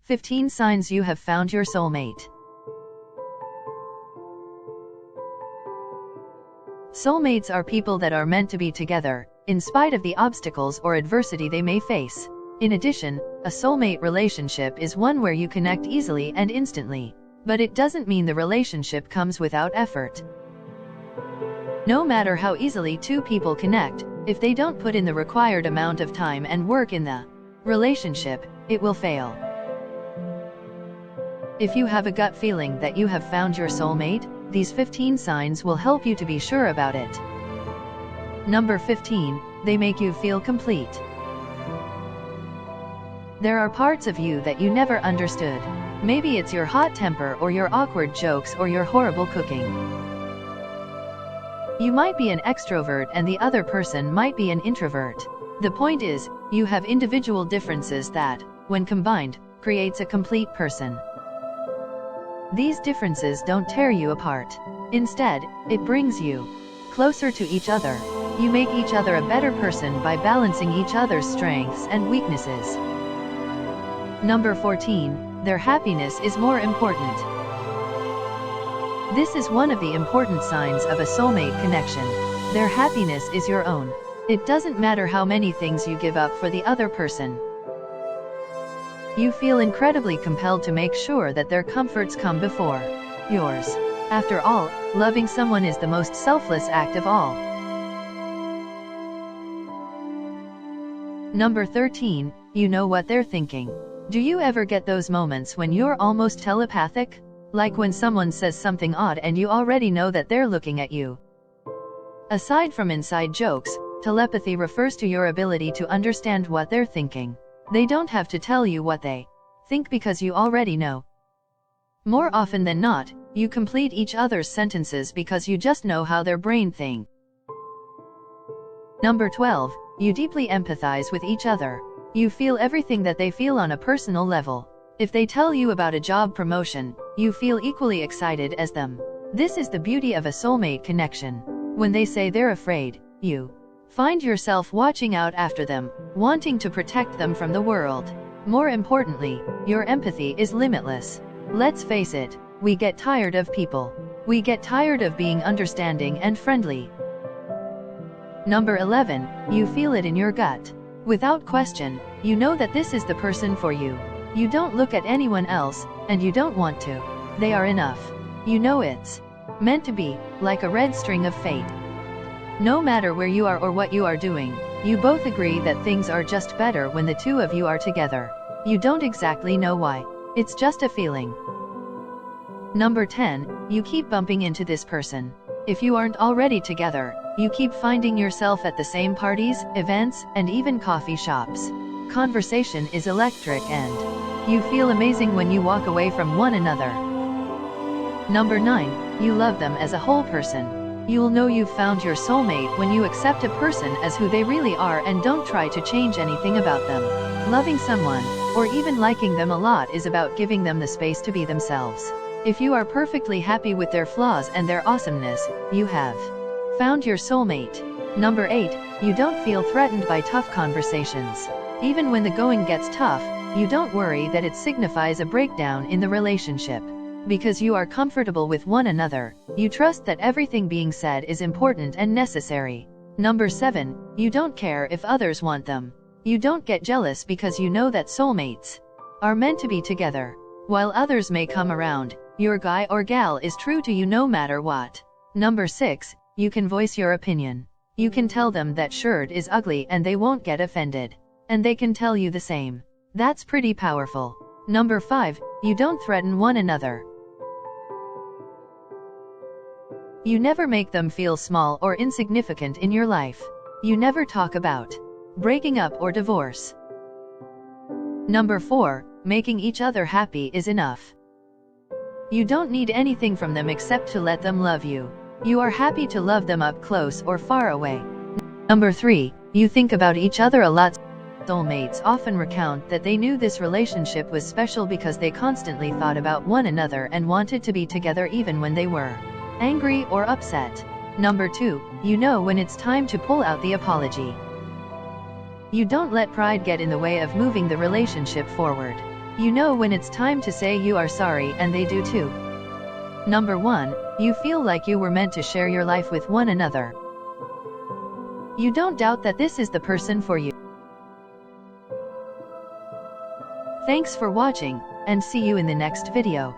15 signs you have found your soulmate. Soulmates are people that are meant to be together, in spite of the obstacles or adversity they may face. In addition, a soulmate relationship is one where you connect easily and instantly, but it doesn't mean the relationship comes without effort. No matter how easily two people connect, if they don't put in the required amount of time and work in the relationship, it will fail. If you have a gut feeling that you have found your soulmate, these 15 signs will help you to be sure about it. Number 15, they make you feel complete. There are parts of you that you never understood. Maybe it's your hot temper or your awkward jokes or your horrible cooking. You might be an extrovert and the other person might be an introvert. The point is, you have individual differences that, when combined, creates a complete person. These differences don't tear you apart. Instead, it brings you closer to each other. You make each other a better person by balancing each other's strengths and weaknesses. Number 14, their happiness is more important. This is one of the important signs of a soulmate connection. Their happiness is your own. It doesn't matter how many things you give up for the other person. You feel incredibly compelled to make sure that their comforts come before yours. After all, loving someone is the most selfless act of all. Number 13, you know what they're thinking. Do you ever get those moments when you're almost telepathic? Like when someone says something odd and you already know that they're looking at you. Aside from inside jokes, telepathy refers to your ability to understand what they're thinking. They don't have to tell you what they think because you already know. More often than not, you complete each other's sentences because you just know how their brain thinks. Number 12, you deeply empathize with each other. You feel everything that they feel on a personal level. If they tell you about a job promotion, you feel equally excited as them. This is the beauty of a soulmate connection. When they say they're afraid, you find yourself watching out after them, wanting to protect them from the world. More importantly, your empathy is limitless. Let's face it, we get tired of people. We get tired of being understanding and friendly. Number 11, you feel it in your gut. Without question, you know that this is the person for you. You don't look at anyone else, and you don't want to. They are enough. You know it's meant to be, like a red string of fate. No matter where you are or what you are doing, you both agree that things are just better when the two of you are together. You don't exactly know why. It's just a feeling. Number 10, you keep bumping into this person. If you aren't already together, you keep finding yourself at the same parties, events, and even coffee shops. Conversation is electric and you feel amazing when you walk away from one another. Number 9, you love them as a whole person. You'll know you've found your soulmate when you accept a person as who they really are and don't try to change anything about them. Loving someone, or even liking them a lot, is about giving them the space to be themselves. If you are perfectly happy with their flaws and their awesomeness, you have found your soulmate. Number 8, you don't feel threatened by tough conversations. Even when the going gets tough, you don't worry that it signifies a breakdown in the relationship. Because you are comfortable with one another, you trust that everything being said is important and necessary. Number 7, you don't care if others want them. You don't get jealous because you know that soulmates are meant to be together. While others may come around, your guy or gal is true to you no matter what. Number 6, you can voice your opinion. You can tell them that shirt is ugly and they won't get offended. And they can tell you the same. That's pretty powerful. Number 5, you don't threaten one another. You never make them feel small or insignificant in your life. You never talk about breaking up or divorce. Number 4, making each other happy is enough. You don't need anything from them except to let them love you. You are happy to love them up close or far away. Number 3, you think about each other a lot. Soulmates often recount that they knew this relationship was special because they constantly thought about one another and wanted to be together even when they were angry or upset. Number 2, you know when it's time to pull out the apology. You don't let pride get in the way of moving the relationship forward. You know when it's time to say you are sorry, and they do too. Number 1, you feel like you were meant to share your life with one another. You don't doubt that this is the person for you. Thanks for watching, and see you in the next video.